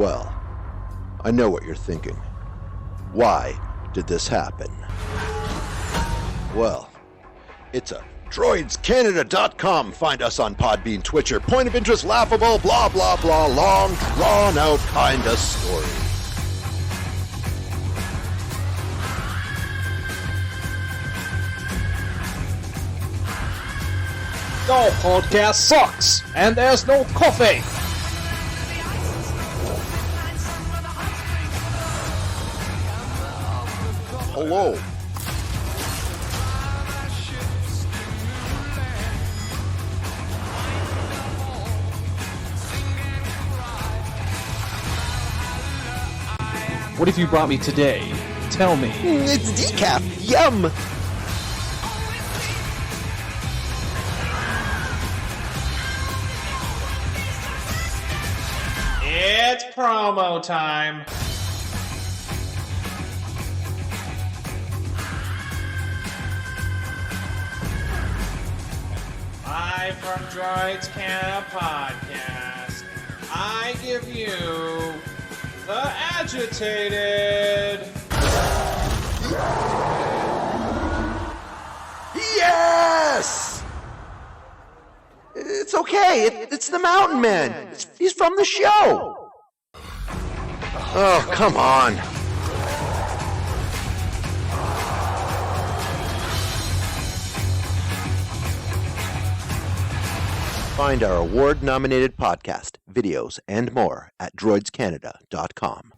Well, I know what you're thinking. Why did this happen? Well, it's a droidscanada.com. Find us on Podbean, Twitcher, point of interest, laughable, blah, blah, blah, long, drawn-out kind of story. No podcast sucks, and there's no coffee. Hello. What have you brought me today? Tell me. It's decaf. Yum. It's promo time. Live from Droids Canada Podcast, I give you the agitated. Yes! It's okay. It's the Mountain Man. He's from the show. Oh, come on. Find our award-nominated podcast, videos, and more at droidscanada.com.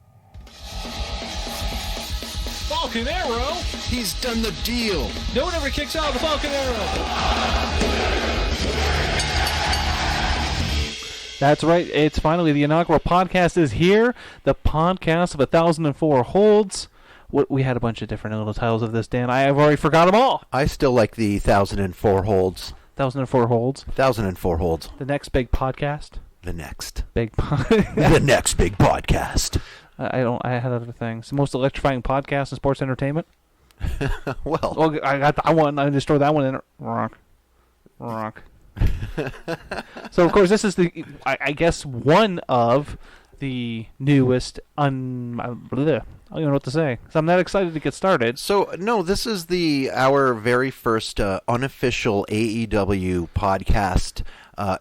Falcon Arrow? He's done the deal. No one ever kicks out of the Falcon Arrow. That's right. It's finally the inaugural podcast is here. The podcast of 1004 holds. We had a bunch of different little titles of this, Dan. I have already forgot them all. I still like the 1004 holds. 1004 holds. 1004 holds. The next big podcast. The next. The next big podcast. I had other things. The most electrifying podcast in sports entertainment. Well, I got that one. I just throw that one in. Rock. So of course this is I guess one of the newest I don't know what to say. So I'm not excited to get started. So no, this is our very first unofficial AEW podcast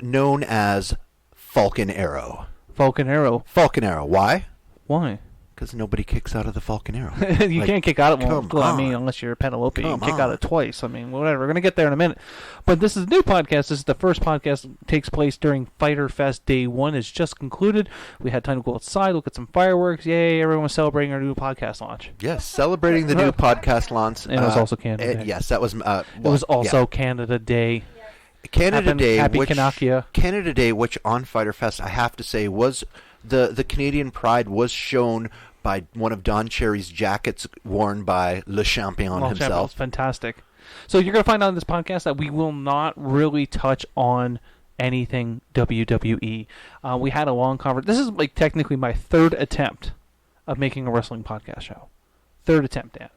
known as Falcon Arrow. Falcon Arrow. Falcon Arrow. Why? Why? Because nobody kicks out of the Falcon Arrow. You can't kick out of it. I mean, unless you're Penelope, you can kick out it twice. I mean, whatever. We're going to get there in a minute. But this is a new podcast. This is the first podcast that takes place during FyterFest Day 1. It's just concluded. We had time to go outside, look at some fireworks. Yay, everyone was celebrating our new podcast launch. Yes, celebrating the new podcast launch. And it was also Canada Day. Yes, that was... it was also Canada Day. Canada Day, Happy Kanaka. Canada Day, which on FyterFest, I have to say, was... The Canadian pride was shown by one of Don Cherry's jackets worn by Le Champion himself. Fantastic. So you're going to find out in this podcast that we will not really touch on anything WWE. We had a long conversation. This is like technically my third attempt of making a wrestling podcast show. Third attempt, Dan.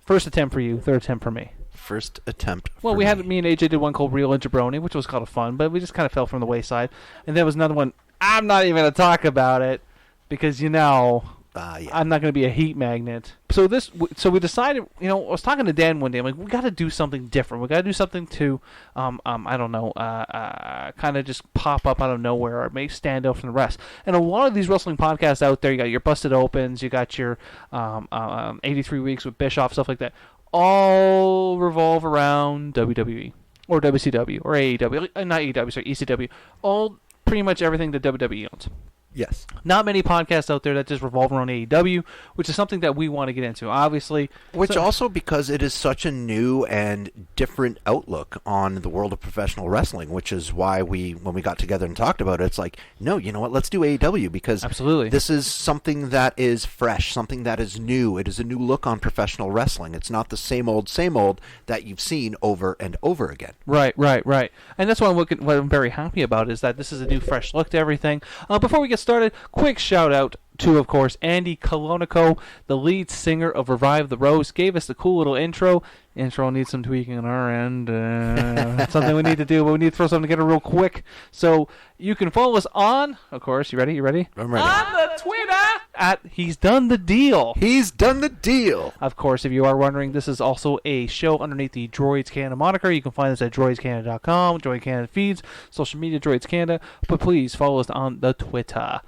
First attempt for you, third attempt for me. First attempt Well, me and AJ did one called Real and Jabroni, which was kind of fun, but we just kind of fell from the wayside. And there was another one. I'm not even going to talk about it because, I'm not going to be a heat magnet. So we decided, I was talking to Dan one day. I'm like, we got to do something different. We got to do something to, I don't know, kind of just pop up out of nowhere or make stand out from the rest. And a lot of these wrestling podcasts out there, you got your Busted Opens, you got your 83 Weeks with Bischoff, stuff like that, all revolve around WWE or WCW or AEW, not AEW, sorry, ECW, all pretty much everything that WWE owns. Yes. Not many podcasts out there that just revolve around AEW, which is something that we want to get into, obviously. Also because it is such a new and different outlook on the world of professional wrestling, which is why when we got together and talked about it, it's like, no, you know what, let's do AEW because absolutely. This is something that is fresh, something that is new. It is a new look on professional wrestling. It's not the same old that you've seen over and over again. Right. And that's what I'm very happy about is that this is a new, fresh look to everything. Before we get started, quick shout out to, of course, Andy Colonico, the lead singer of Revive the Rose, gave us the cool little intro. Intro needs some tweaking on our end. Something we need to do, but we need to throw something together real quick. So you can follow us on, of course, you ready? I'm ready. On the Twitter at He's Done the Deal. He's done the deal. Of course, if you are wondering, this is also a show underneath the Droids Canada moniker. You can find us at droidscanada.com, Droid Canada feeds, social media, Droids Canada. But please follow us on the Twitter,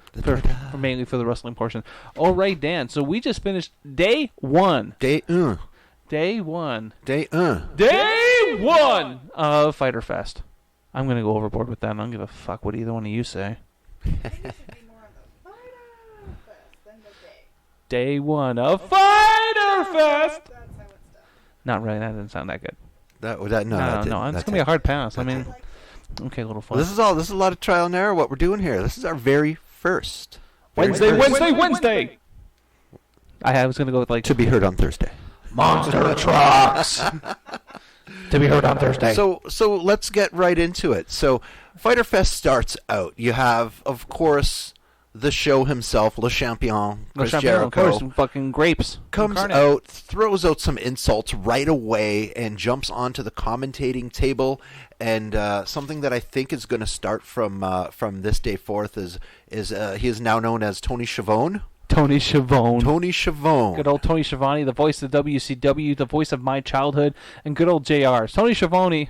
mainly for the wrestling portion. All right, Dan. So we just finished day one. Day one of FyterFest. I'm going to go overboard with that. I don't give a fuck what either one of you say. Day one of FyterFest. Not really. That didn't sound that good. No, it's going to be a hard pass. I mean, okay, a little fun. This is a lot of trial and error. What we're doing here. This is our very first Wednesday. I was going to go with to be heard on Thursday. Monster trucks. To be heard on Thursday. So let's get right into it. So FyterFest starts out. You have, of course, the show himself, Le Champion, Chris Jericho. Of course, fucking grapes. Comes out, throws out some insults right away, and jumps onto the commentating table. And something that I think is going to start from this day forth is he is now known as Tony Schiavone. Tony Schiavone. Good old Tony Schiavone, the voice of WCW, the voice of my childhood, and good old JR. Tony Schiavone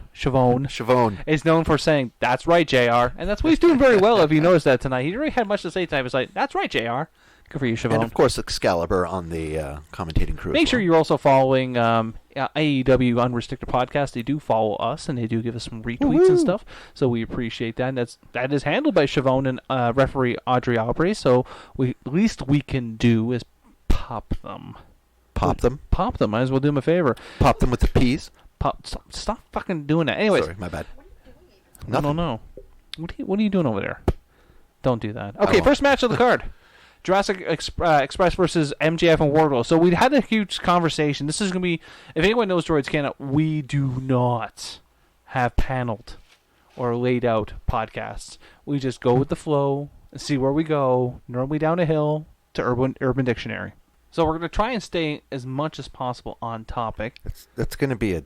is known for saying, "That's right, JR." And that's what he's doing very well, if you noticed that tonight. He didn't really have much to say tonight. He was like, "That's right, JR." Good for you, Schiavone. And, of course, Excalibur on the commentating crew. Make sure you're also following AEW Unrestricted Podcast. They do follow us, and they do give us some retweets and stuff. So we appreciate that. And that is handled by Schiavone and referee Audrey Aubrey. So least we can do is pop them. Pop them? Pop them. Might as well do them a favor. Pop them with the peas? Stop fucking doing that. Anyways. Sorry, my bad. No. What are you doing over there? Don't do that. Okay, first match of the card. Jurassic Express versus MJF and Wardlow. So we had a huge conversation. This is going to be, if anyone knows Droids Canada, we do not have paneled or laid out podcasts. We just go with the flow and see where we go, normally down a hill to Urban Dictionary. So we're going to try and stay as much as possible on topic. That's going to be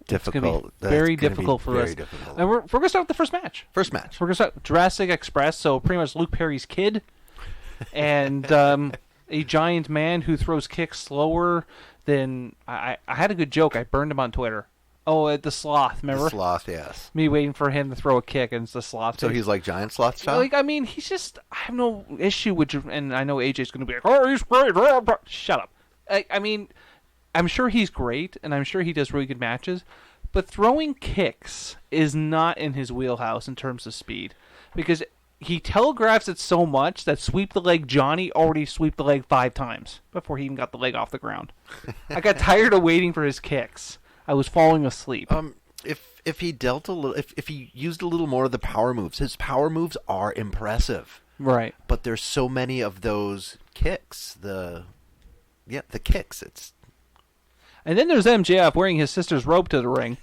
very difficult for us. And we're going to start with the first match. We're going to start Jurassic Express, so pretty much Luke Perry's kid. And a giant man who throws kicks slower than... I had a good joke. I burned him on Twitter. Oh, the sloth, remember? The sloth, yes. Me waiting for him to throw a kick, and it's the sloth. So he's like giant sloth style? I mean, he's just... I have no issue with... And I know AJ's going to be like, oh, he's great. Shut up. I mean, I'm sure he's great, and I'm sure he does really good matches, but throwing kicks is not in his wheelhouse in terms of speed. Because... he telegraphs it so much that Sweep the Leg Johnny already swept the leg 5 times before he even got the leg off the ground. I got tired of waiting for his kicks. I was falling asleep. If he dealt a little, if he used a little more of the power moves, his power moves are impressive. Right. But there's so many of those kicks. The kicks. And then there's MJF wearing his sister's robe to the ring.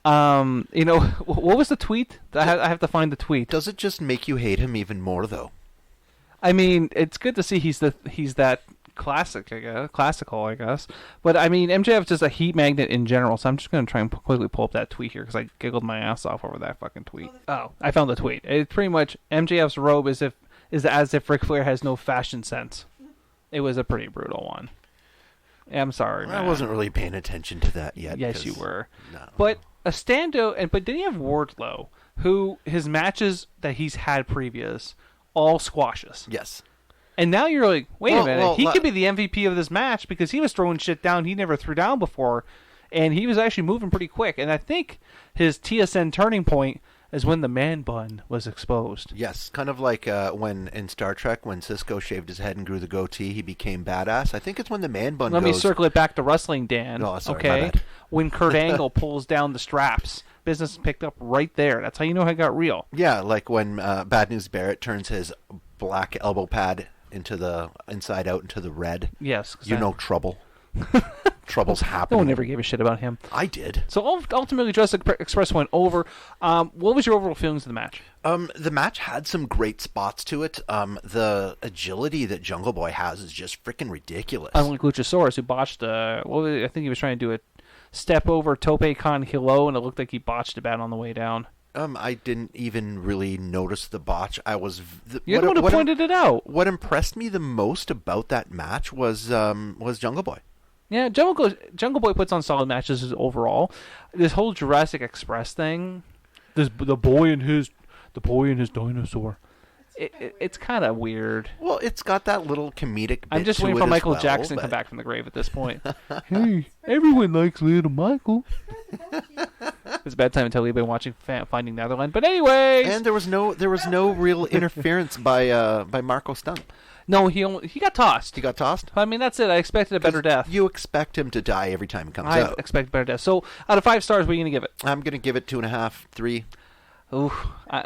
What was the tweet? I have to find the tweet. Does it just make you hate him even more, though? I mean, it's good to see he's that classical, I guess. But I mean, MJF's just a heat magnet in general. So I'm just going to try and quickly pull up that tweet here because I giggled my ass off over that fucking tweet. Oh, I found the tweet. It's pretty much MJF's robe is as if Ric Flair has no fashion sense. It was a pretty brutal one. I'm sorry, man. I wasn't really paying attention to that yet. Yes, you were. No. But a standout, but then you have Wardlow, who his matches that he's had previous, all squashes. Yes. And now you're like, wait a minute, he could be the MVP of this match because he was throwing shit down he never threw down before, and he was actually moving pretty quick. And I think his TSN turning point is when the man bun was exposed. Yes, kind of like when in Star Trek, when Sisko shaved his head and grew the goatee, he became badass. I think it's when the man bun Let me circle it back to wrestling, Dan. Oh, sorry, okay? my bad. When Kurt Angle pulls down the straps, business picked up right there. That's how you know it got real. Yeah, like when Bad News Barrett turns his black elbow pad into the inside out into the red. Yes. Trouble. Trouble's happening. No one ever gave a shit about him. I did. So ultimately, Jurassic Express went over. What was your overall feelings of the match? The match had some great spots to it. The agility that Jungle Boy has is just freaking ridiculous. Unlike Luchasaurus, who botched. I think he was trying to do step over Tope Con Hilo, and it looked like he botched it bad on the way down. I didn't even really notice the botch. You're the one who pointed it out. What impressed me the most about that match was Jungle Boy. Yeah, Jungle Boy puts on solid matches overall. This whole Jurassic Express thing, the boy and his dinosaur. It's kind of weird. Well, it's got that little comedic bit. I'm just waiting for Michael Jackson to come back from the grave at this point. Hey, everyone likes little Michael. It's a bad time to tell you you've been watching Finding Netherland. But anyways, and there was no real interference by Marco Stunt. No, he got tossed. He got tossed? I mean, that's it. I expected a better death. You expect him to die every time he comes out. I expect better death. So, out of 5 stars, what are you going to give it? I'm going to give it 2.5, 3. Ooh.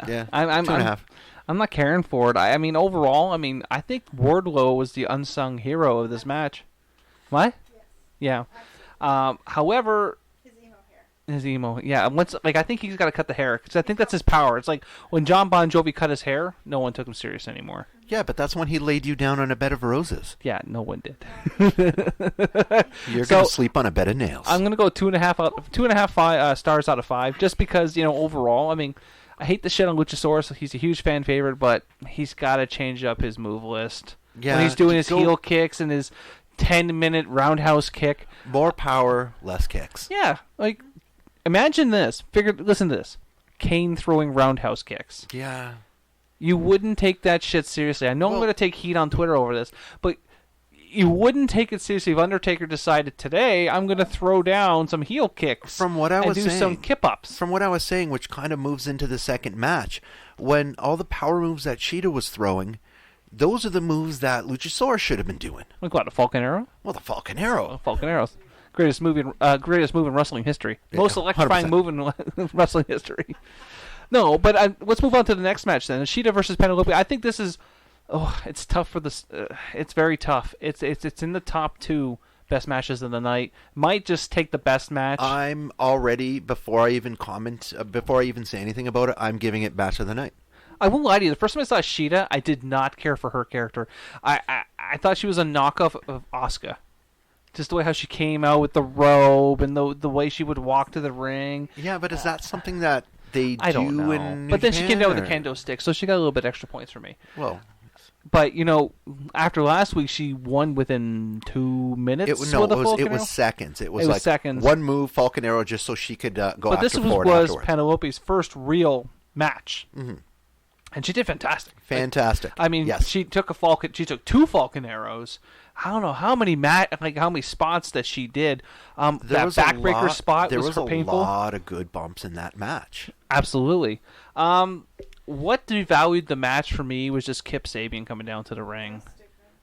Yeah, 2.5. I'm not caring for it. I mean, overall, I think Wardlow was the unsung hero of this match. What? Yes. Yeah. However... His emo, yeah. I think he's got to cut the hair, because I think that's his power. It's like when John Bon Jovi cut his hair, no one took him serious anymore. Yeah, but that's when he laid you down on a bed of roses. Yeah, no one did. You're going to sleep on a bed of nails. I'm going to go 2.5 stars out of 5, just because, overall, I hate the shit on Luchasaurus. He's a huge fan favorite, but he's got to change up his move list. Yeah, when he's doing his heel kicks and his 10-minute roundhouse kick. More power, less kicks. Yeah, imagine this. Listen to this. Kane throwing roundhouse kicks. Yeah. You wouldn't take that shit seriously. I know I'm going to take heat on Twitter over this, but you wouldn't take it seriously if Undertaker decided today, I'm going to throw down some heel kicks. From what I was saying. And do some kip-ups. From what I was saying, which kind of moves into the second match, when all the power moves that Sheeta was throwing, those are the moves that Luchasaurus should have been doing. Like what, a Falcon Arrow? Well, the Falcon Arrow. Falcon Arrows. Greatest move in wrestling history. Yeah, most electrifying 100%. Move in wrestling history. No, but let's move on to the next match then. Sheeta versus Penelope. I think this is... it's tough for this. It's very tough. It's in the top 2 best matches of the night. Might just take the best match. I'm already, before I even say anything about it, I'm giving it match of the night. I won't lie to you. The first time I saw Sheeta, I did not care for her character. I thought she was a knockoff of Asuka. Just the way how she came out with the robe and the way she would walk to the ring. Yeah, but is that something that they I don't know. In but then she came out with a kendo stick, so she got a little bit extra points for me. Well, but after last week, she won within 2 minutes. It was seconds. It was seconds. One move, Falcon Arrow, just so she could go after Ford afterwards. But this was Penelope's first real match. Mm-hmm. And she did fantastic. Fantastic. Yes. She took She took 2 Falcon Arrows. I don't know how many spots that she did. That backbreaker spot was painful. There was a lot of good bumps in that match. Absolutely. What devalued the match for me was just Kip Sabian coming down to the ring.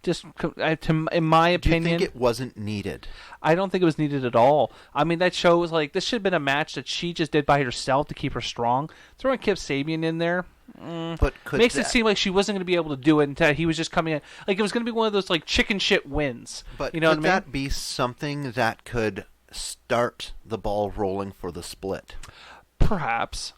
Just in my opinion, do you think it wasn't needed? I don't think it was needed at all. That shows this should have been a match that she just did by herself to keep her strong. Throwing Kip Sabian in there. But makes it seem like she wasn't going to be able to do it until he was just coming in. It was going to be one of those chicken shit wins. But could that be something that could start the ball rolling for the split? Perhaps.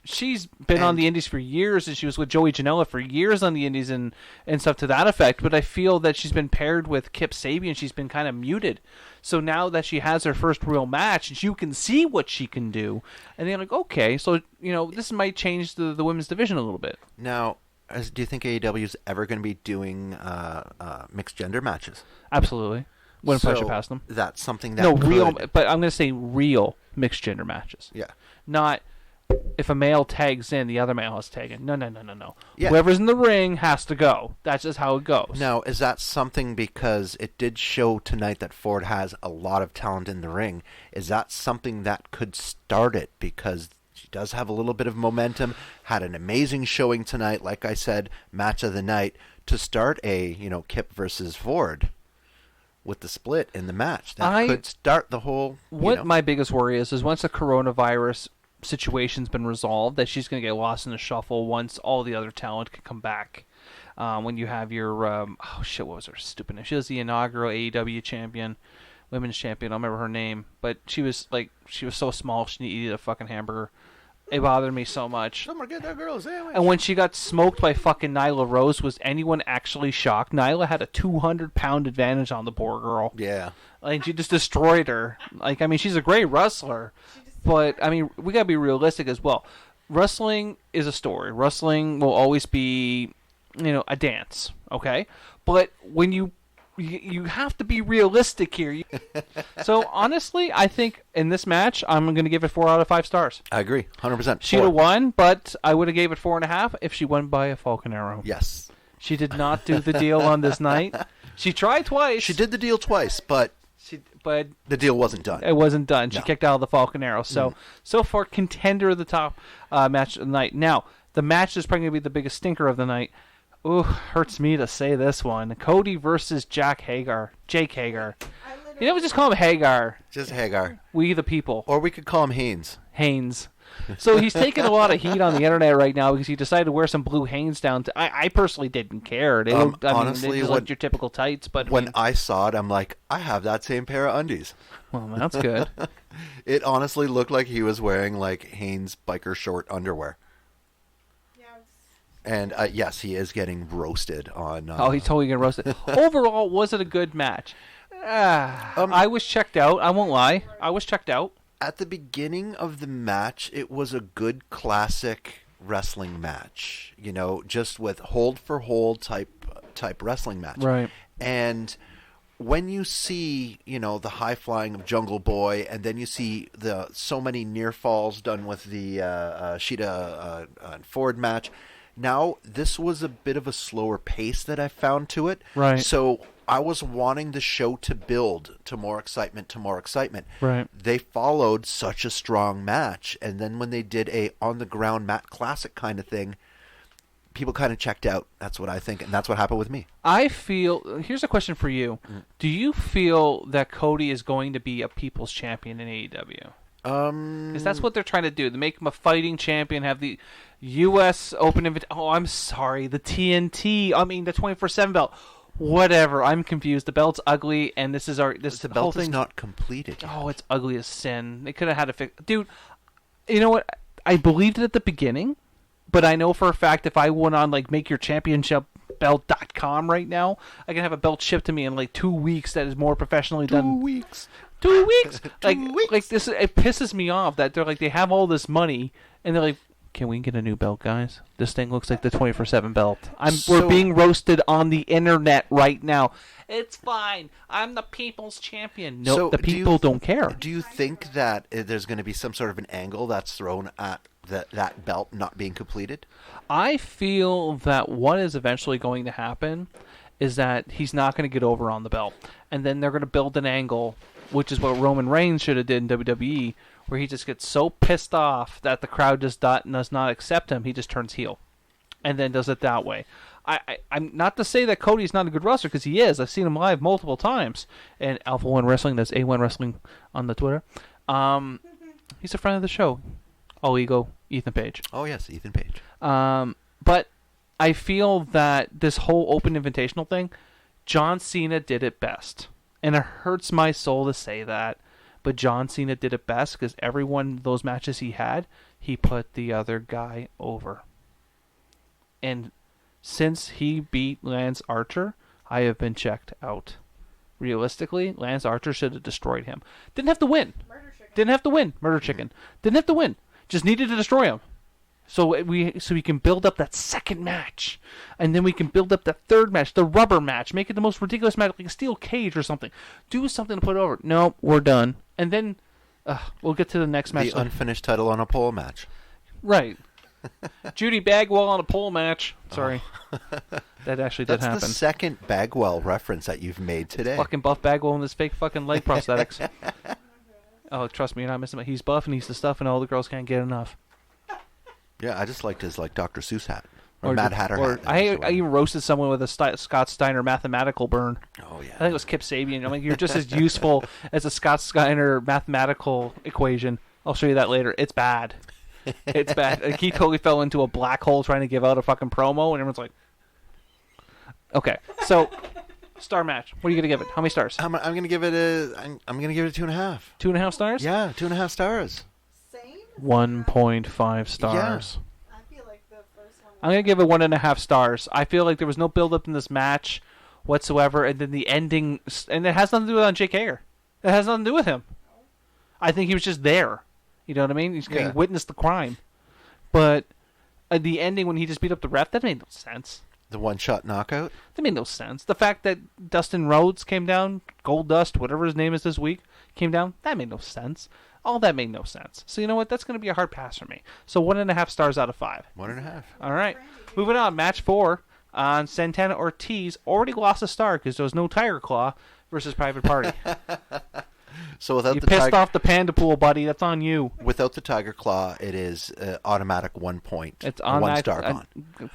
She's been on the indies for years, and she was with Joey Janela for years on the indies and stuff to that effect. But I feel that she's been paired with Kip Sabian. She's been kind of muted. So now that she has her first real match, you can see what she can do. And they're okay, so, this might change the women's division a little bit. Now, do you think AEW is ever going to be doing mixed gender matches? Absolutely. Wouldn't put you past them. That's something that real, but I'm going to say real mixed gender matches. Yeah. Not if a male tags in, the other male has taken. No. Yeah. Whoever's in the ring has to go. That's just how it goes. Now, is that something, because it did show tonight that Ford has a lot of talent in the ring, is that something that could start it? Because she does have a little bit of momentum, had an amazing showing tonight, like I said, match of the night, to start a, Kip versus Ford with the split in the match. That could start the whole... My biggest worry is once the coronavirus situation's been resolved, that she's going to get lost in the shuffle once all the other talent can come back. When you have your... what was her stupid name? She was the inaugural AEW champion, women's champion. I don't remember her name. But she was so small, she needed a fucking hamburger. It bothered me so much. Someone get that girl a sandwich. And when she got smoked by fucking Nyla Rose, was anyone actually shocked? Nyla had a 200-pound advantage on the poor girl. Yeah. Like, she just destroyed her. Like, I mean, she's a great wrestler. But, I mean, we gotta be realistic as well. Wrestling is a story. Wrestling will always be, a dance, okay? But when you have to be realistic here. So, honestly, I think in this match, I'm going to give it 4 out of 5 stars. I agree, 100%. She'd have won, but I would have gave it 4.5 if she won by a Falcon Arrow. Yes. She did not do the deal on this night. She tried twice. She did the deal twice, but the deal wasn't done. It wasn't done. No. She kicked out of the Falcon Arrow. So far, contender of the top match of the night. Now, the match is probably going to be the biggest stinker of the night. Ooh, hurts me to say this one. Cody versus Jake Hagar. We just call him Hagar. Just Hagar. We the people. Or we could call him Haynes. So he's taking a lot of heat on the internet right now because he decided to wear some blue Hanes down. I personally didn't care. Honestly, they looked your typical tights. But when I saw it, I'm like, I have that same pair of undies. Well, that's good. It honestly looked like he was wearing like Hanes biker short underwear. And yes, he is getting roasted on. He's totally getting roasted. Overall, was it a good match? I was checked out. I won't lie. I was checked out. At the beginning of the match, it was a good classic wrestling match. Just with hold for hold type wrestling match. Right. And when you see, the high flying of Jungle Boy, and then you see the so many near falls done with the Sheeta Ford match. Now, this was a bit of a slower pace that I found to it. Right. So I was wanting the show to build to more excitement. Right. They followed such a strong match. And then when they did a on-the-ground mat classic kind of thing, people kind of checked out. That's what I think. And that's what happened with me. I feel... Here's a question for you. Do you feel that Cody is going to be a people's champion in AEW? Because that's what they're trying to do. They make him a fighting champion, have the U.S. Open the TNT. I mean, the 24/7 belt. Whatever. I'm confused. The belt's ugly, and the belt whole thing is not completed yet. Oh, it's ugly as sin. They could have had a fix. Dude, you know what? I believed it at the beginning, but I know for a fact if I went on makeyourchampionshipbelt.com right now, I can have a belt shipped to me in 2 weeks that is more professionally done. 2 weeks. 2 weeks. 2 weeks. Like this, it pisses me off that they're they have all this money and they're like, can we get a new belt, guys? This thing looks like the 24/7 belt. We're being roasted on the internet right now. It's fine. I'm the people's champion. No, So the people don't care. Do you think that there's going to be some sort of an angle that's thrown at that belt not being completed? I feel that what is eventually going to happen is that he's not going to get over on the belt, and then they're going to build an angle, which is what Roman Reigns should have did in WWE, where he just gets so pissed off that the crowd does not accept him, he just turns heel, and then does it that way. I'm not to say that Cody's not a good wrestler, because he is. I've seen him live multiple times, and Alpha One Wrestling, that's A1 Wrestling on the Twitter. He's a friend of the show. All ego, Ethan Page. Oh yes, Ethan Page. But I feel that this whole open invitational thing, John Cena did it best. And it hurts my soul to say that, but John Cena did it best because every one of those matches he had, he put the other guy over. And since he beat Lance Archer, I have been checked out. Realistically, Lance Archer should have destroyed him. Didn't have to win. Didn't have to win. Murder Chicken. Didn't have to win. Just needed to destroy him. So we can build up that second match, and then we can build up that third match, the rubber match, make it the most ridiculous match, like a steel cage or something. Do something to put it over. No, we're done. And then we'll get to the next match. The unfinished title on a pole match. Right. Judy Bagwell on a pole match. Sorry. That actually did happen. That's the second Bagwell reference that you've made today. Fucking Buff Bagwell and his fake fucking leg prosthetics. Oh, trust me, you're not missing it. He's buff and he's the stuff, and all the girls can't get enough. Yeah, I just liked his Dr. Seuss hat. Or Mad Hatter hat. I even roasted someone with a Scott Steiner mathematical burn. Oh, yeah. I think it was Kip Sabian. I'm like, you're just as useful as a Scott Steiner mathematical equation. I'll show you that later. It's bad. It's bad. Like, he totally fell into a black hole trying to give out a fucking promo, and everyone's like, okay. So, star match. What are you gonna give it? How many stars? I'm gonna give it a 2.5. 2.5 stars? Yeah, 2.5 stars. Same? 1.5 stars. I feel like the first one. I'm gonna give it 1.5 stars. I feel like there was no build up in this match whatsoever, and then the ending, and it has nothing to do with Jake Hager. It has nothing to do with him. I think he was just there. You know what I mean? He witnessed the crime, but the ending when he just beat up the ref, that made no sense. The one-shot knockout? That made no sense. The fact that Dustin Rhodes came down, Goldust, whatever his name is this week, came down, that made no sense. All that made no sense. So you know what? That's going to be a hard pass for me. So 1.5 stars out of 5. 1.5. All right. Moving on. Match 4 on Santana Ortiz. Already lost a star because there was no Tiger Claw versus Private Party. So without you pissed off the Panda Pool, buddy. That's on you. Without the Tiger Claw, it is automatic 1 point. It's one star gone.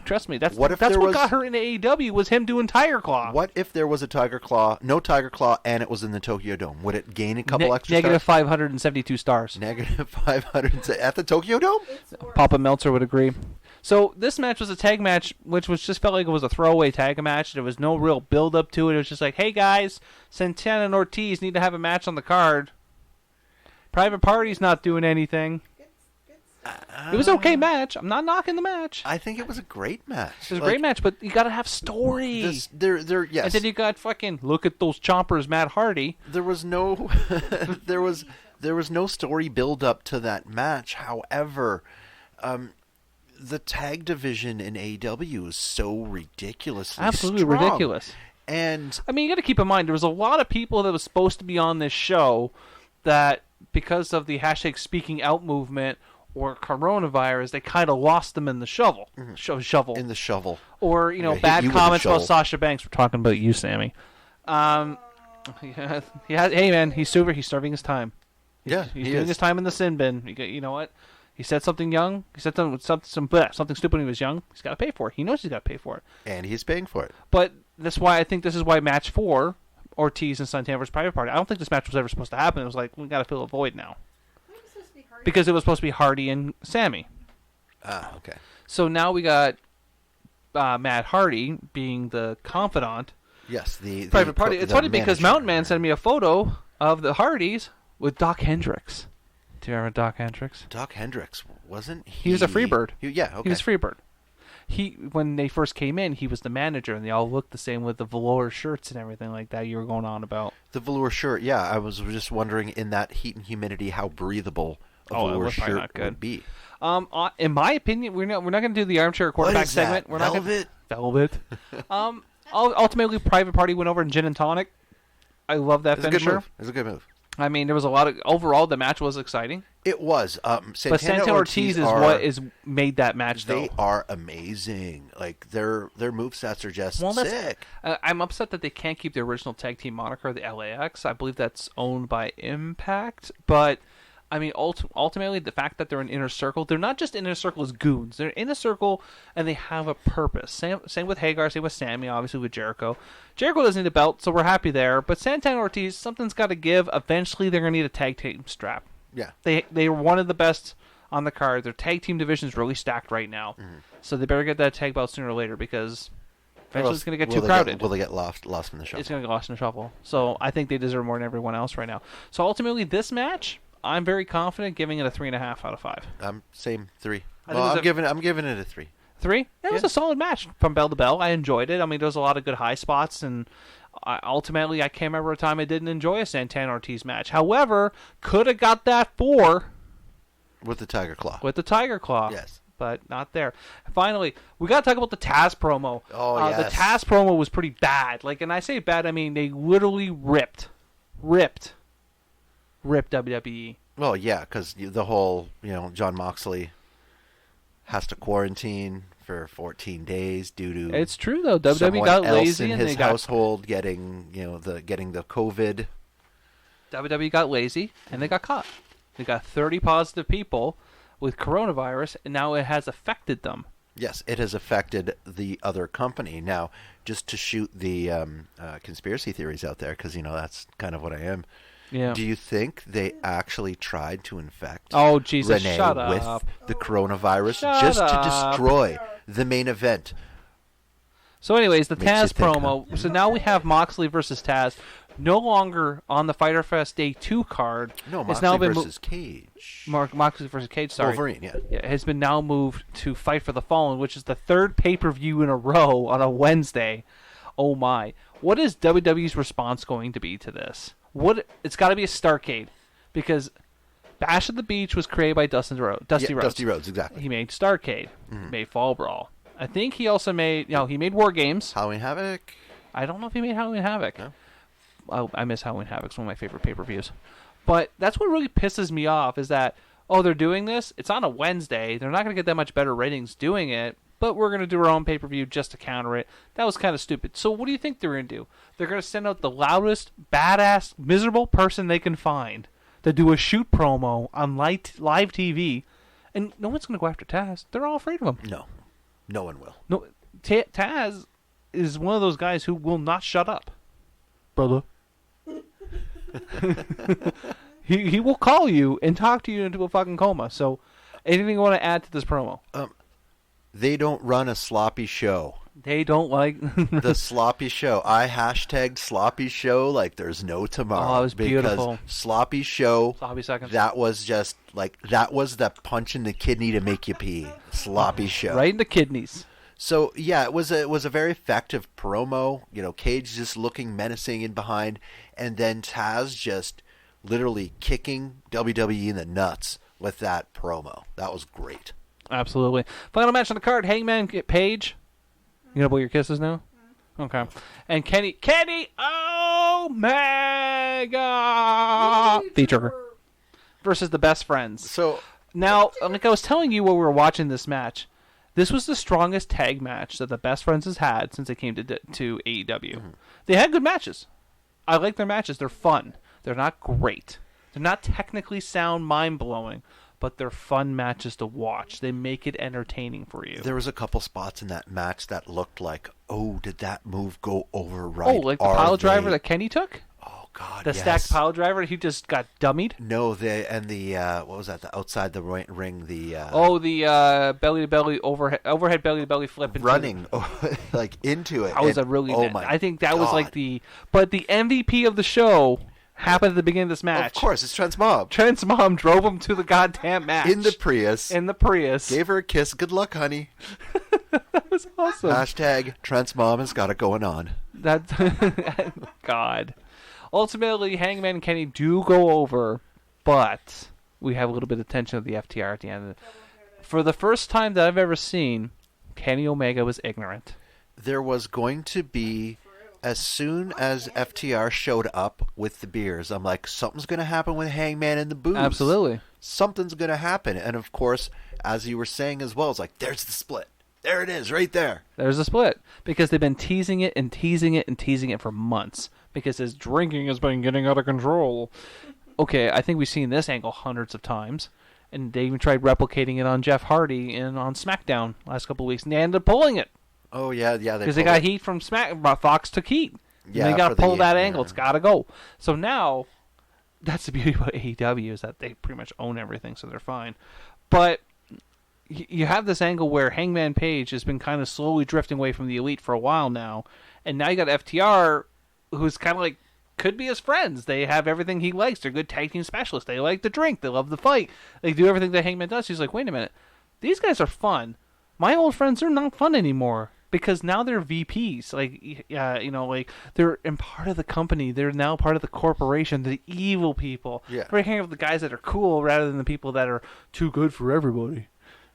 Trust me, that's what got her into AEW was him doing Tiger Claw. What if there was a Tiger Claw, no Tiger Claw, and it was in the Tokyo Dome? Would it gain a couple extra negative stars? 572 stars. Negative 500 at the Tokyo Dome? Papa Meltzer would agree. So this match was a tag match, which was just felt like it was a throwaway tag match. There was no real build up to it. It was just like, hey guys, Santana and Ortiz need to have a match on the card. Private Party's not doing anything. It was an okay match. I'm not knocking the match. I think it was a great match. It was a great match, but you got to have story. Yes. And then you got fucking look at those chompers, Matt Hardy. There was no, there was no story build up to that match. However, the tag division in AEW is so ridiculously absolutely strong. Ridiculous. And I mean, you got to keep in mind there was a lot of people that was supposed to be on this show that because of the hashtag speaking out movement or coronavirus, they kind of lost them in the shovel. Shovel. In the shovel. Or, bad comments about Sasha Banks. We're talking about you, Sammy. Hey, man, he's serving his time. Yeah, he's doing his time in the sin bin. You know what? He said something young. He said something stupid when he was young. He's got to pay for it. He knows he's got to pay for it. And he's paying for it. But that's why I think this is why match 4, Ortiz and Santana versus Private Party. I don't think this match was ever supposed to happen. It was like, we got to fill a void now. Because it was supposed to be Hardy and Sammy. Okay. So now we got Matt Hardy being the confidant. Yes, the Private Party. It's funny because Mountain Man sent me a photo of the Hardys with Doc Hendricks. Do you remember Doc Hendricks? Doc Hendricks, wasn't he? He was a Freebird. Yeah, okay. He was Freebird. When they first came in, he was the manager, and they all looked the same with the velour shirts and everything like that you were going on about. The velour shirt, yeah. I was just wondering, in that heat and humidity, how breathable a velour shirt would be. In my opinion, we're not going to do the armchair quarterback segment. We're Velvet? Not Velvet. Ultimately, Private Party went over in Gin and Tonic. I love that finisher. It was a good move. I mean, there was a lot of... Overall, the match was exciting. It was. But Santana Ortiz is what is made that match, though. They are amazing. Like, their movesets are just sick. I'm upset that they can't keep the original tag team moniker, the LAX. I believe that's owned by Impact. But, I mean, ultimately, the fact that they're in Inner Circle, they're not just Inner Circle as goons. They're in a circle, and they have a purpose. Same with Hagar, same with Sammy, obviously with Jericho. Jericho doesn't need a belt, so we're happy there. But Santana Ortiz, something's got to give. Eventually, they're going to need a tag team strap. Yeah. They are one of the best on the card. Their tag team division is really stacked right now. Mm-hmm. So they better get that tag belt sooner or later because eventually it's going to get too crowded. Will they get lost in the shuffle? It's going to get lost in the shuffle. So I think they deserve more than everyone else right now. So ultimately, this match, I'm very confident giving it a 3.5 out of 5. Same 3. I'm giving it a 3. 3? It was a solid match from bell to bell. I enjoyed it. I mean, there was a lot of good high spots, and ultimately, I can't remember a time I didn't enjoy a Santana Ortiz match. However, could have got that 4 with the Tiger Claw. Yes. But not there. Finally, we got to talk about the Taz promo. Oh, yes. The Taz promo was pretty bad. Like, and I say bad, I mean they literally ripped WWE. Well, yeah, because the whole, John Moxley has to quarantine for 14 days due to. It's true though. WWE got lazy in his household getting the COVID. WWE got lazy and they got caught. They got 30 positive people with coronavirus, and now it has affected them. Yes, it has affected the other company. Now, just to shoot the conspiracy theories out there, because that's kind of what I am. Yeah. Do you think they actually tried to infect Jesus, Renee shut with up. the coronavirus Shut to up. destroy the main event? So anyways, the Taz promo. So now we have Moxley versus Taz. no longer on the FyterFest Day 2 card. No, Moxley versus Cage. Moxley versus Cage, sorry. Wolverine, yeah. Yeah, has been now moved to Fight for the Fallen, which is the third pay-per-view in a row on a Wednesday. Oh my. What is WWE's response going to be to this? It's got to be a Starrcade, because Bash at the Beach was created by Dusty Rhodes. Dusty Rhodes, exactly. He made Starrcade, made Fall Brawl. I think he also made, he made War Games. Halloween Havoc? I don't know if he made Halloween Havoc. No. I miss Halloween Havoc. It's one of my favorite pay-per-views. But that's what really pisses me off is that, they're doing this. It's on a Wednesday. They're not going to get that much better ratings doing it, but we're going to do our own pay-per-view just to counter it. That was kind of stupid. So what do you think they're going to do? They're going to send out the loudest, badass, miserable person they can find to do a shoot promo on live TV, and no one's going to go after Taz. They're all afraid of him. No. No one will. No, Taz is one of those guys who will not shut up. Brother. he will call you and talk to you into a fucking coma. So, anything you want to add to this promo? They don't run a sloppy show. They don't like the sloppy show. I hashtagged sloppy show like there's no tomorrow. Oh, it was beautiful. Because sloppy show. Sloppy seconds. That was just that was the punch in the kidney to make you pee. Sloppy show. Right in the kidneys. So yeah, it was a very effective promo. Cage just looking menacing in behind, and then Taz just literally kicking WWE in the nuts with that promo. That was great. Absolutely. Final match on the card: Hangman Page. You gonna blow your kisses now? Okay. And Kenny Omega V-Trigger versus the Best Friends. So now, like I was telling you while we were watching this match, this was the strongest tag match that the Best Friends has had since they came to AEW. Mm-hmm. They had good matches. I like their matches. They're fun. They're not great. They're not technically sound, mind-blowing, but they're fun matches to watch. They make it entertaining for you. There was a couple spots in that match that looked like, did that move go over right? Oh, like the pile driver that Kenny took? Oh, God, the stacked pile driver, he just got dummied? No, what was that? The outside the ring, the belly-to-belly, overhead belly-to-belly flip. Running, into it. That was I think that was but the MVP of the show happened at the beginning of this match. Of course, it's Trent's mom. Trent's mom drove him to the goddamn match. In the Prius. Gave her a kiss. Good luck, honey. That was awesome. Hashtag Trent's mom has got it going on. God. Ultimately, Hangman and Kenny do go over, but we have a little bit of tension of the FTR at the end. For the first time that I've ever seen, Kenny Omega was ignorant. There was going to be... As soon as FTR showed up with the beers, I'm like, something's going to happen with Hangman and the booze. Absolutely. Something's going to happen. And, of course, as you were saying as well, it's like, there's the split. There it is, right there. There's a split. Because they've been teasing it and teasing it and teasing it for months. Because his drinking has been getting out of control. Okay, I think we've seen this angle hundreds of times. And they even tried replicating it on Jeff Hardy and on SmackDown last couple of weeks. And they ended up pulling it. Oh, yeah. Because they got heat from Fox took heat. Yeah, and they got to pull that angle. It's got to go. So now, that's the beauty about AEW is that they pretty much own everything, so they're fine. But you have this angle where Hangman Page has been kind of slowly drifting away from the Elite for a while now. And now you got FTR, who's kind of could be his friends. They have everything he likes. They're good tag team specialists. They like to drink. They love to fight. They do everything that Hangman does. He's like, wait a minute. These guys are fun. My old friends are not fun anymore. Because now they're VPs, they're in part of the company. They're now part of the corporation, the evil people. Yeah. We're hanging out with the guys that are cool rather than the people that are too good for everybody.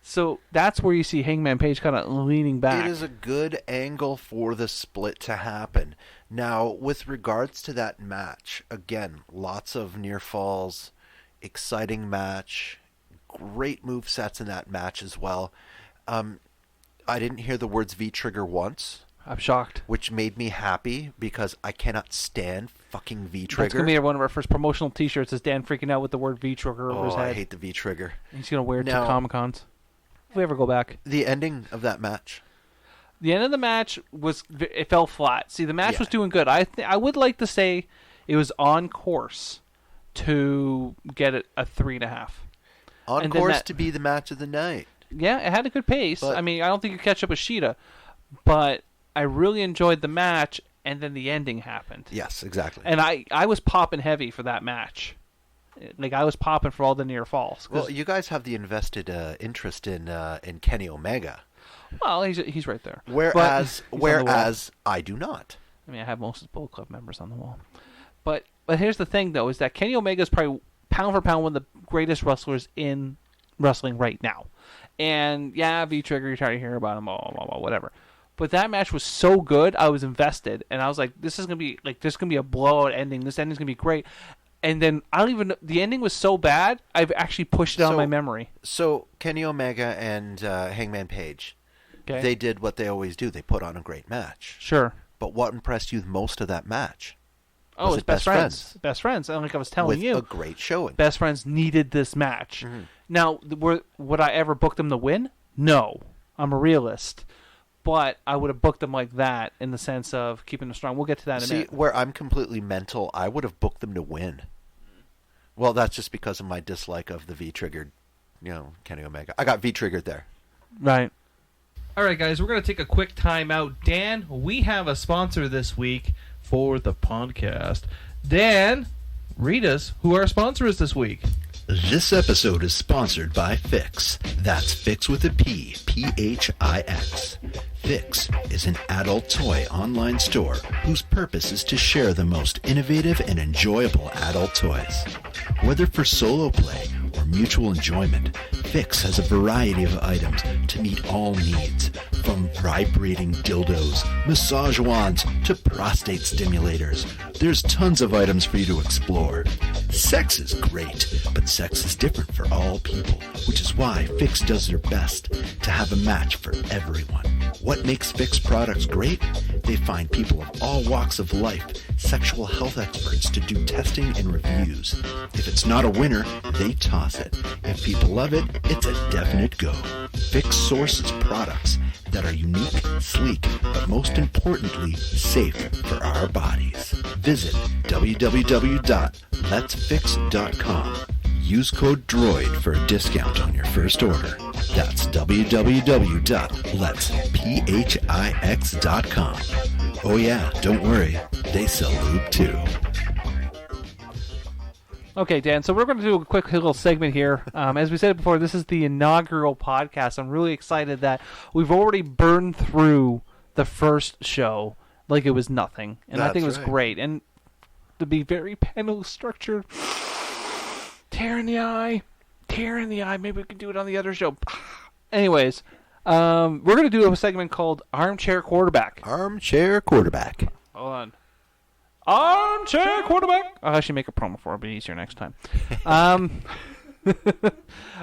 So that's where you see Hangman Page kind of leaning back. It is a good angle for the split to happen. Now, with regards to that match, again, lots of near falls, exciting match, great move sets in that match as well. I didn't hear the words V-Trigger once. I'm shocked. Which made me happy because I cannot stand fucking V-Trigger. That's going to be one of our first promotional t-shirts is Dan freaking out with the word V-Trigger over his head. I hate the V-Trigger. He's going to wear it to Comic-Cons. If we ever go back. The ending of that match. The end of the match it fell flat. See, the match was doing good. I would like to say it was on course to get it a 3.5. On course to be the match of the night. Yeah, it had a good pace. I mean, I don't think you catch up with Sheeta, but I really enjoyed the match, and then the ending happened. Yes, exactly. And I was popping heavy for that match. Like, I was popping for all the near falls. Well, you guys have the invested interest in Kenny Omega. Well, he's right there. Whereas I do not. I mean, I have most of the Bullet Club members on the wall. But here's the thing, though, is that Kenny Omega is probably pound for pound one of the greatest wrestlers in wrestling right now. And yeah, V-Trigger, you're trying to hear about him, blah, blah, blah, whatever. But that match was so good, I was invested, and I was like, this is gonna be a blowout ending. This ending's gonna be great. And then the ending was so bad, I've actually pushed it out of my memory. So Kenny Omega and Hangman Page, they did what they always do. They put on a great match. Sure. But what impressed you most of that match? Oh, it's Best Friends. Best Friends. And like I was telling you, a great showing. Best Friends needed this match. Mm-hmm. Now, would I ever book them to win? No. I'm a realist. But I would have booked them like that in the sense of keeping them strong. We'll get to that in a minute. See, where I'm completely mental, I would have booked them to win. Well, that's just because of my dislike of the V-triggered, Kenny Omega. I got V-triggered there. Right. All right, guys, we're going to take a quick time out. Dan, we have a sponsor this week for the podcast. Dan, read us who our sponsor is this week. This episode is sponsored by Fix. That's Fix with a P, P-H-I-X. Fix is an adult toy online store whose purpose is to share the most innovative and enjoyable adult toys. Whether for solo play or mutual enjoyment, Fix has a variety of items to meet all needs, from vibrating dildos, massage wands, to prostate stimulators. There's tons of items for you to explore. Sex is great, but sex is different for all people, which is why Fix does their best to have a match for everyone. What makes Fix products great? They find people of all walks of life, sexual health experts to do testing and reviews. If it's not a winner, they toss it. If people love it, it's a definite go. Fix sources products that are unique, sleek, but most importantly, safe for our bodies. Visit www.letsfix.com. Use code DROID for a discount on your first order. That's www.letspix.com. Oh yeah, don't worry, they sell lube too. Okay, Dan, so we're going to do a quick little segment here. As we said before, this is the inaugural podcast. I'm really excited that we've already burned through the first show like it was nothing. And I think it was great. And to be very panel structured, tear in the eye. Maybe we can do it on the other show. Anyways, we're going to do a segment called Armchair Quarterback. Armchair Quarterback. Hold on. Armchair Quarterback. I'll actually make a promo for it. It'll be easier next time. We're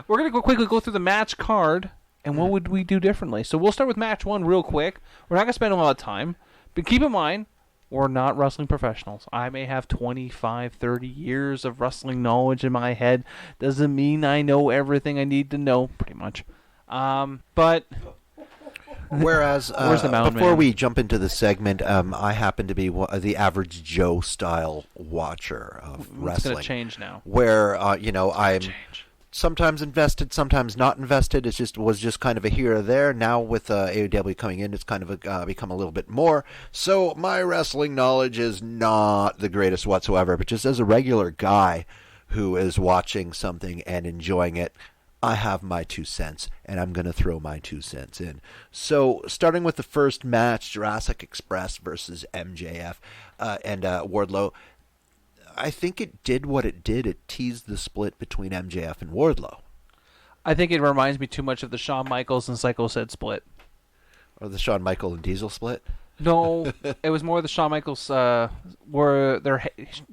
going to quickly go through the match card, and what would we do differently? So we'll start with match one real quick. We're not going to spend a lot of time, but keep in mind, we're not wrestling professionals. I may have 25, 30 years of wrestling knowledge in my head. Doesn't mean I know everything I need to know, pretty much. But... Whereas, before we jump into the segment, I happen to be the average Joe style watcher of wrestling. It's going to change now. Where, I'm sometimes invested, sometimes not invested. It was just kind of a here or there. Now with AEW coming in, it's kind of become a little bit more. So my wrestling knowledge is not the greatest whatsoever. But just as a regular guy who is watching something and enjoying it, I have my 2 cents, and I'm going to throw my 2 cents in. So, starting with the first match, Jurassic Express versus MJF and Wardlow, I think it did what it did. It teased the split between MJF and Wardlow. I think it reminds me too much of the Shawn Michaels and Psycho Sid split. Or the Shawn Michaels and Diesel split? No, it was more the Shawn Michaels the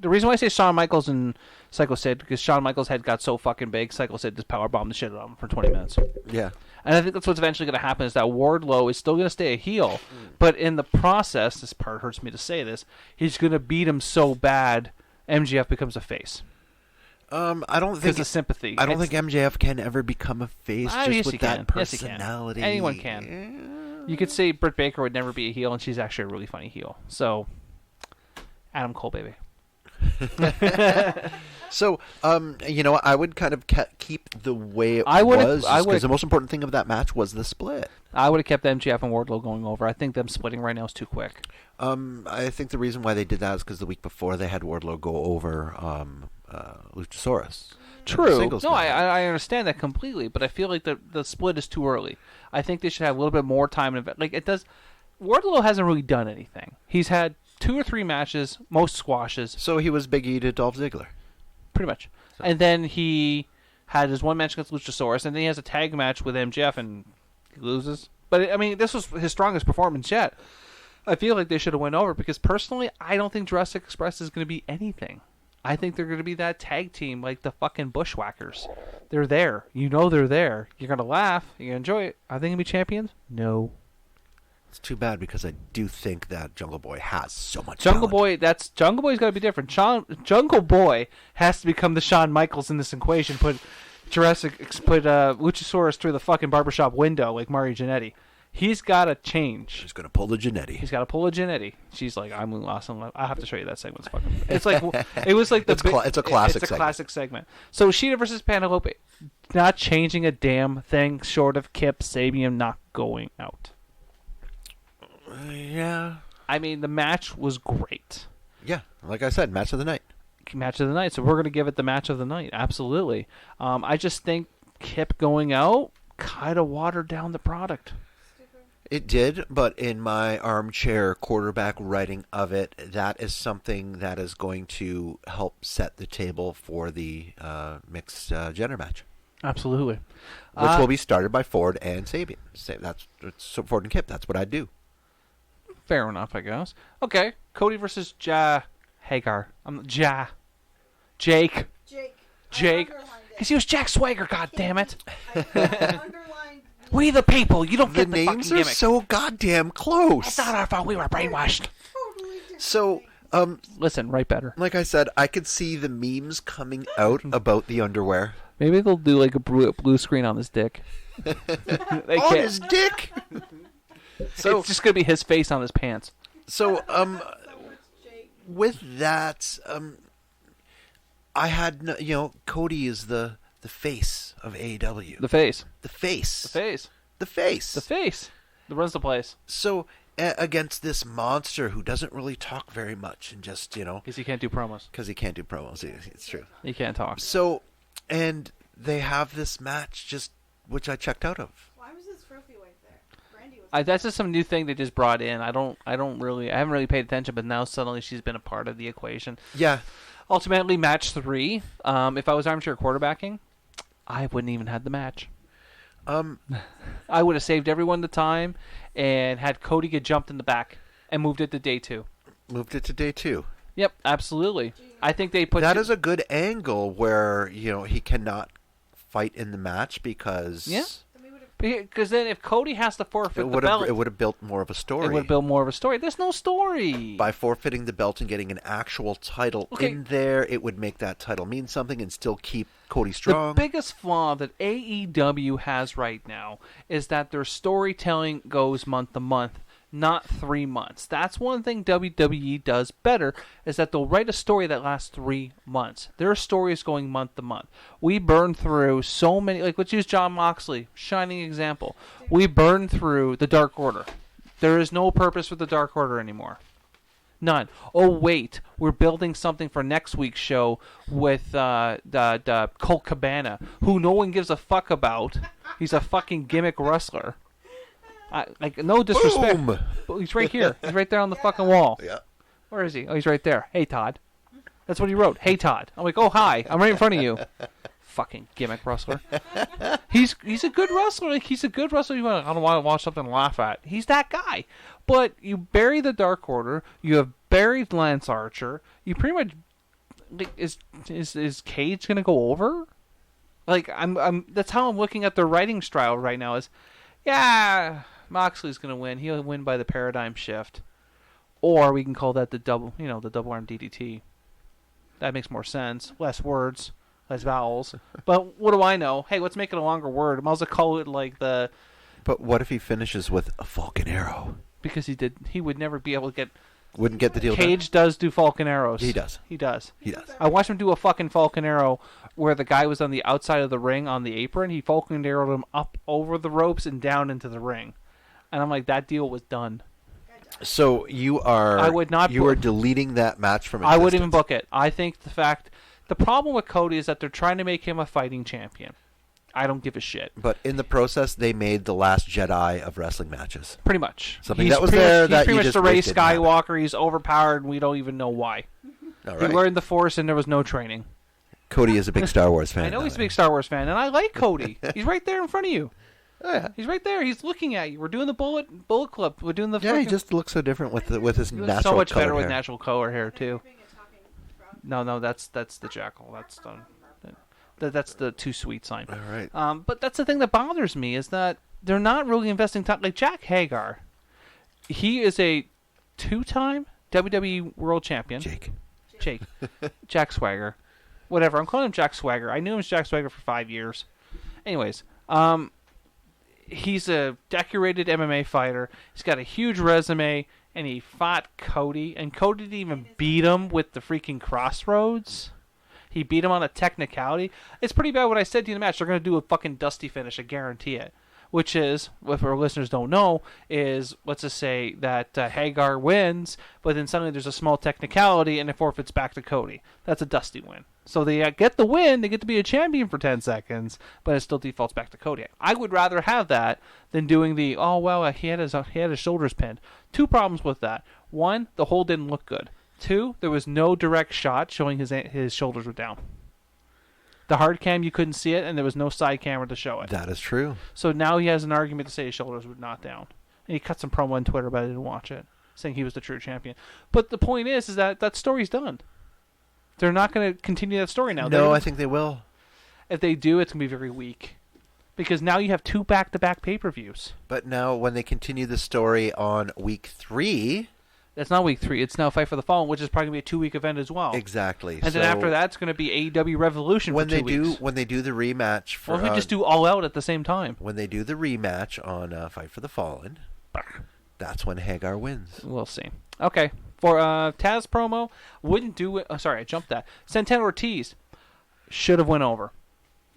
reason why I say Shawn Michaels and Psycho Sid, because Shawn Michaels' head got so fucking big, Psycho Sid just powerbombed the shit out of him for 20 minutes. Yeah. And I think that's what's eventually going to happen is that Wardlow is still going to stay a heel, but in the process, this part hurts me to say this, he's going to beat him so bad, MJF becomes a face. I don't think because of sympathy. I don't think MJF can ever become a face just with that personality. Yes, anyone can. You could say Britt Baker would never be a heel, and she's actually a really funny heel. So, Adam Cole, baby. So, I would kind of keep the way it was, because the most important thing of that match was the split. I would have kept MJF and Wardlow going over. I think them splitting right now is too quick. I think the reason why they did that is because the week before they had Wardlow go over Luchasaurus. True. No, I understand that completely, but I feel like the split is too early. I think they should have a little bit more time. Wardlow hasn't really done anything. He's had 2 or 3 matches, most squashes. So he was Big E to Dolph Ziggler. Pretty much. So. And then he had his one match against Luchasaurus, and then he has a tag match with MJF, and he loses. But, I mean, this was his strongest performance yet. I feel like they should have went over, because personally, I don't think Jurassic Express is going to be anything. I think they're going to be that tag team like the fucking Bushwhackers. They're there. You know they're there. You're going to laugh. You're going to enjoy it. Are they going to be champions? No. It's too bad, because I do think that Jungle Boy has so much Jungle talent. Jungle Boy's got to be different. Jungle Boy has to become the Shawn Michaels in this equation. Put Luchasaurus through the fucking barbershop window like Mario Jannetty. He's got to change. He's going to pull the Jannetty. He's got to pull a Jannetty. She's like, I'm awesome. I have to show you that segment. It's like it was like it's a classic. It's a classic segment. So Shida versus Penelope, not changing a damn thing short of Kip Sabian not going out. Yeah. I mean, the match was great. Yeah, like I said, match of the night. Match of the night. So we're going to give it the match of the night. Absolutely. I just think Kip going out kind of watered down the product. It did, but in my armchair quarterback writing of it, that is something that is going to help set the table for the mixed gender match. Absolutely. Which will be started by Ford and Sabian. That's Ford and Kip. That's what I do. Fair enough, I guess. Okay, Cody versus Hagar. Jake. Because he was Jack Swagger, God damn it. We the people. You don't get the fucking gimmick. The names are so goddamn close. It's not our fault. We were brainwashed. So, listen, write better. Like I said, I could see the memes coming out about the underwear. Maybe they'll do like a blue screen on his dick. On his dick? So it's just going to be his face on his pants. So, with that, I had, Cody is the face of AEW. The face. That runs the place. So, against this monster who doesn't really talk very much and just, Because he can't do promos. It's true. He can't talk. So, and they have this match which I checked out of. Why was this trophy right there? Brandy was That's just some new thing they just brought in. I haven't really paid attention, but now suddenly she's been a part of the equation. Yeah. Ultimately, match 3. If I was armchair quarterbacking, I wouldn't even have the match. I would have saved everyone the time and had Cody get jumped in the back and moved it to day 2. Yep, absolutely. I think they put that is a good angle where he cannot fight in the match because because then if Cody has to forfeit the belt, it would have built more of a story. There's no story. By forfeiting the belt and getting an actual title in there, it would make that title mean something and still keep Cody strong. The biggest flaw that AEW has right now is that their storytelling goes month to month, not 3 months. That's one thing WWE does better, is that they'll write a story that lasts 3 months. Their story is going month to month. We burn through so many, let's use John Moxley, shining example. We burn through the Dark Order. There is no purpose for the Dark Order anymore. None. Oh, wait, we're building something for next week's show with the Colt Cabana, who no one gives a fuck about. He's a fucking gimmick wrestler. No disrespect. Boom. But he's right here. He's right there on the fucking wall. Yeah. Where is he? Oh, he's right there. Hey, Todd. That's what he wrote. Hey, Todd. I'm like, oh, hi. I'm right in front of you. Fucking gimmick wrestler. He's a good wrestler. He's a good wrestler. I don't want to watch something to laugh at. He's that guy. But you bury the Dark Order. You have buried Lance Archer. You pretty much is Cage gonna go over? I'm that's how I'm looking at the writing style right now. Is Moxley's gonna win. He'll win by the paradigm shift, or we can call that the double arm DDT. That makes more sense. Less words, less vowels. But what do I know? Hey, let's make it a longer word. I might as well call it like the. But what if he finishes with a Falcon Arrow? Because he would never be able to get wouldn't get the deal Cage does do Falcon Arrows. He does. He does. He does. I watched him do a fucking Falcon Arrow where the guy was on the outside of the ring on the apron. He Falcon Arrowed him up over the ropes and down into the ring. And I'm like, that deal was done. So you are... I would not... You are deleting that match from existence. I wouldn't even book it. I think the problem with Cody is that they're trying to make him a fighting champion. I don't give a shit. But in the process, they made the last Jedi of wrestling matches. Pretty much. Something that was there that you just... He's pretty much the Rey Skywalker. He's overpowered, and we don't even know why. All right. He learned the Force, and there was no training. Cody is a big Star Wars fan. I know he's a big Star Wars fan, and I like Cody. He's right there in front of you. Oh, yeah. He's right there. He's looking at you. We're doing the bullet club. We're doing the... Yeah, he just looks so different with his natural color. So much better with natural color hair, too. No, that's the jackal. That's the too sweet sign. All right. But that's the thing that bothers me is that they're not really investing time. Like Jack Hagar, he is a 2-time WWE World Champion. Jake. Jack Swagger. Whatever. I'm calling him Jack Swagger. I knew him as Jack Swagger for 5 years. Anyways, he's a decorated MMA fighter. He's got a huge resume, and he fought Cody, and Cody didn't even beat him with the freaking crossroads. He beat him on a technicality. It's pretty bad what I said to you in the match. They're going to do a fucking dusty finish. I guarantee it. Which is, if our listeners don't know, is, let's just say that Hagar wins, but then suddenly there's a small technicality and it forfeits back to Cody. That's a dusty win. So they get the win, they get to be a champion for 10 seconds, but it still defaults back to Cody. I would rather have that than doing the, he had his shoulders pinned. 2 problems with that. 1, the hold didn't look good. 2, there was no direct shot showing his shoulders were down. The hard cam, you couldn't see it, and there was no side camera to show it. That is true. So now he has an argument to say his shoulders were not down. And he cut some promo on Twitter, but I didn't watch it, saying he was the true champion. But the point is that story's done. They're not going to continue that story now. No, I think they will. If they do, it's going to be very weak. Because now you have 2 back-to-back pay-per-views. But now when they continue the story on week 3... That's not week 3. It's now Fight for the Fallen, which is probably going to be a 2-week event as well. Exactly. And then after that, it's going to be AEW Revolution for 2 weeks. When they do the rematch for... Or if we just do All Out at the same time. When they do the rematch on Fight for the Fallen, that's when Hagar wins. We'll see. Okay. For Taz promo, wouldn't do it... Oh, sorry, I jumped that. Santana Ortiz should have went over.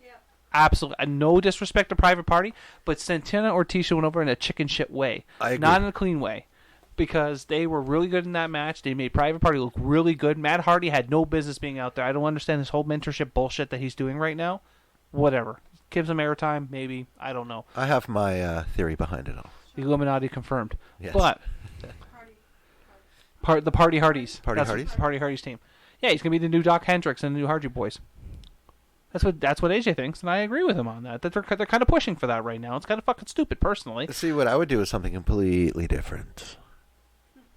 Yeah. Absolutely. No disrespect to Private Party, but Santana Ortiz should have went over in a chicken shit way. I agree. Not in a clean way. Because they were really good in that match. They made Private Party look really good. Matt Hardy had no business being out there. I don't understand this whole mentorship bullshit that he's doing right now. Whatever. Gives him airtime, maybe. I don't know. I have my theory behind it all. The Illuminati confirmed. Yes. But the Party Hardys. Party Hardys? Party Hardys team. Yeah, he's going to be the new Doc Hendricks and the new Hardy Boys. That's what AJ thinks, and I agree with him on that. That they're kind of pushing for that right now. It's kind of fucking stupid, personally. See, what I would do is something completely different.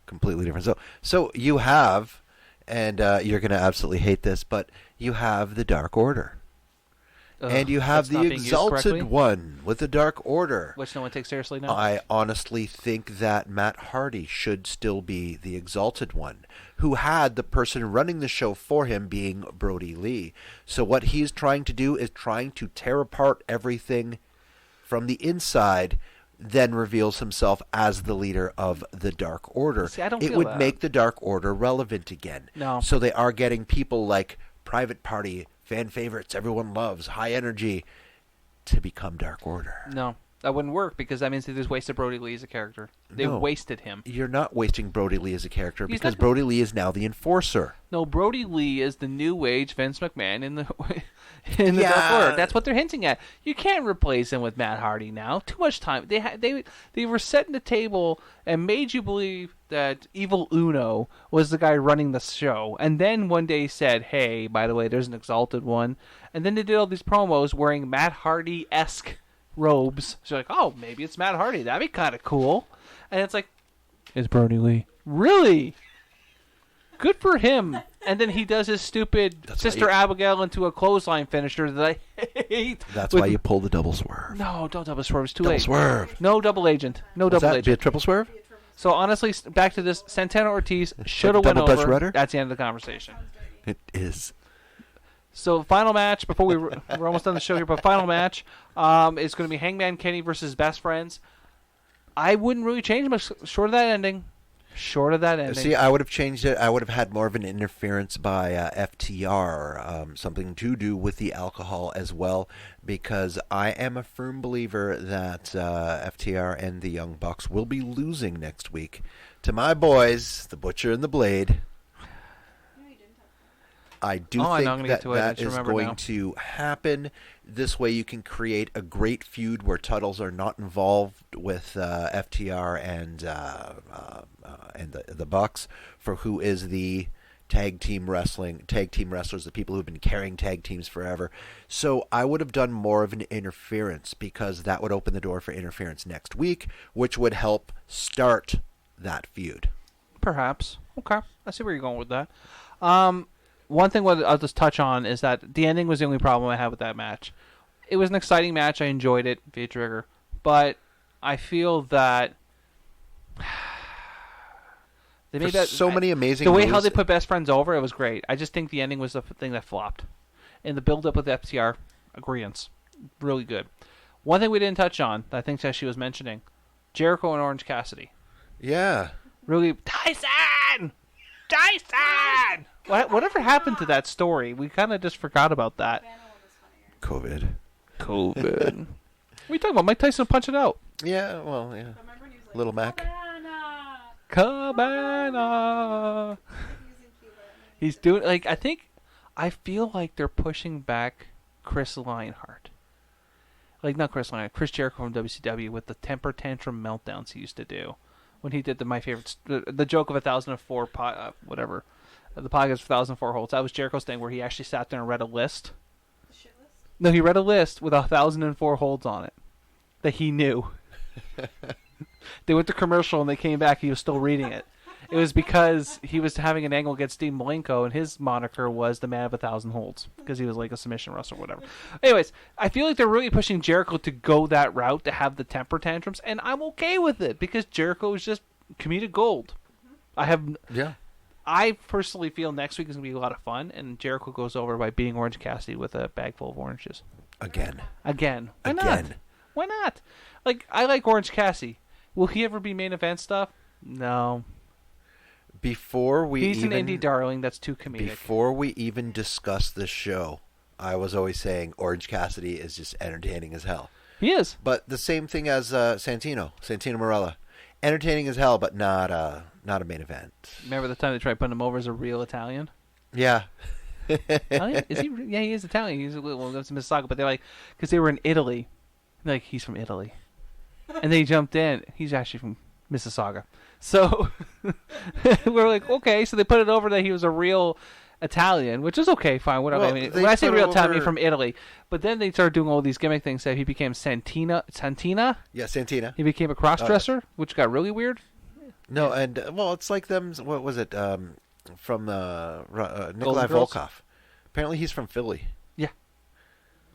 Completely different. So you have, and you're going to absolutely hate this, but you have the Dark Order. And you have the Exalted One with the Dark Order. Which no one takes seriously now. I honestly think that Matt Hardy should still be the Exalted One, who had the person running the show for him being Brody Lee. So what he's trying to do is trying to tear apart everything from the inside, then reveals himself as the leader of the Dark Order. See, I don't it feel would that. make the Dark Order relevant again. No. So they are getting people like Private Party, fan favorites, everyone loves, high energy, to become Dark Order. No, that wouldn't work because that means they just wasted Brody Lee as a character. They wasted him. You're not wasting Brody Lee as a character because Brody Lee is now the enforcer. No, Brody Lee is the new age Vince McMahon in the Dark Order. That's what they're hinting at. You can't replace him with Matt Hardy now. Too much time. They were setting the table and made you believe that Evil Uno was the guy running the show, and then one day said, "Hey, by the way, there's an Exalted One," and then they did all these promos wearing Matt Hardy-esque robes. So you're like, "Oh, maybe it's Matt Hardy. That'd be kind of cool." And it's like, it's Brody Lee. Really? Good for him. And then he does his stupid Sister Abigail into a clothesline finisher that I hate. That's why you pull the double swerve. No, don't double swerve. It's too double late. Swerve. No double agent. No double agent. Be a triple swerve? So honestly, back to this. Santana Ortiz should have went over. Dutch rudder? That's the end of the conversation. It is. So final match before we're almost done the show here, but final match is going to be Hangman Kenny versus Best Friends. I wouldn't really change much short of that ending. Short of that ending. See, I would have changed it. I would have had more of an interference by FTR, something to do with the alcohol as well, because I am a firm believer that FTR and the Young Bucks will be losing next week to my boys, the Butcher and the Blade. I do think that is going to happen. This way you can create a great feud where titles are not involved with FTR and the Bucks for who is the tag team wrestlers, the people who've been carrying tag teams forever. So I would have done more of an interference because that would open the door for interference next week, which would help start that feud. Perhaps. Okay. I see where you're going with that. One thing I'll just touch on is that the ending was the only problem I had with that match. It was an exciting match. I enjoyed it via Trigger. But I feel that they made that so many amazing the way moves. how they put Best Friends over, it was great. I just think the ending was the thing that flopped. And the build-up with FTR, agreeance. Really good. One thing we didn't touch on that I think that she was mentioning, Jericho and Orange Cassidy. Yeah. Really, Tyson! Whatever happened to that story? We kind of just forgot about that. COVID. What are you talking about? Mike Tyson punched it out. Yeah, well, yeah. Little Mac. Cabana. He's doing, I feel like they're pushing back Chris Lionheart. Not Chris Lionheart, Chris Jericho from WCW with the temper tantrum meltdowns he used to do. When he did the joke of 1004, whatever, the podcast of 1004 holds. That was Jericho's thing where he actually sat there and read a list. The shit list? No, he read a list with 1004 holds on it that he knew. They went to commercial and they came back. He was still reading it. It was because he was having an angle against Dean Malenko, and his moniker was the man of 1,000 holds because he was like a submission wrestler or whatever. Anyways, I feel like they're really pushing Jericho to go that route, to have the temper tantrums, and I'm okay with it because Jericho is just comedic gold. I personally feel next week is going to be a lot of fun, and Jericho goes over by beating Orange Cassidy with a bag full of oranges. Again. Why not? I like Orange Cassidy. Will he ever be main event stuff? No. He's an indie darling that's too comedic. Before we even discuss this show, I was always saying Orange Cassidy is just entertaining as hell. He is. But the same thing as Santino Marella. Entertaining as hell, but not a main event. Remember the time they tried putting him over as a real Italian? Yeah. Is he? Yeah, he is Italian. He's that's Mississauga, but they're because they were in Italy. He's from Italy. And they jumped in. He's actually from Mississauga. So we're okay. So they put it over that he was a real Italian, which is okay, fine, whatever. Well, when I say real Italian, I mean from Italy. But then they started doing all these gimmick things. So he became Santana. Yeah, Santana. He became a cross-dresser, which got really weird. No, and it's like them. What was it? From Nikolai Girls? Volkov. Apparently, he's from Philly. Yeah.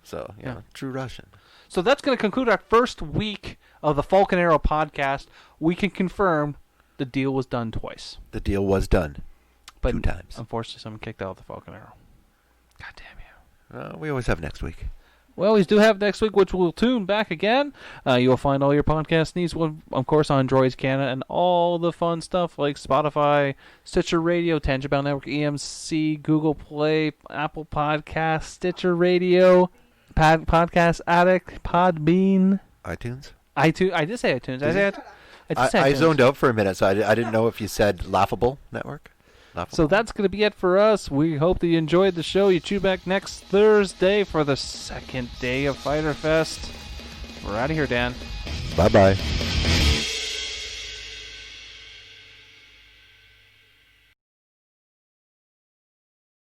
So true Russian. So that's going to conclude our first week of the Falcon Arrow podcast. We can confirm the deal was done twice. The deal was done. But 2 times. Unfortunately, someone kicked out the Falcon Arrow. God damn you. We always have next week. We always do have next week, which we'll tune back again. You'll find all your podcast needs, of course, on Droids Canada and all the fun stuff like Spotify, Stitcher Radio, Tangent Bound Network, EMC, Google Play, Apple Podcasts, Stitcher Radio, Podcast Addict, Podbean. iTunes? I did say iTunes. I zoned out for a minute, so I didn't know if you said Laughable Network. So that's going to be it for us. We hope that you enjoyed the show. You tune back next Thursday for the second day of FyterFest. We're out of here, Dan. Bye-bye.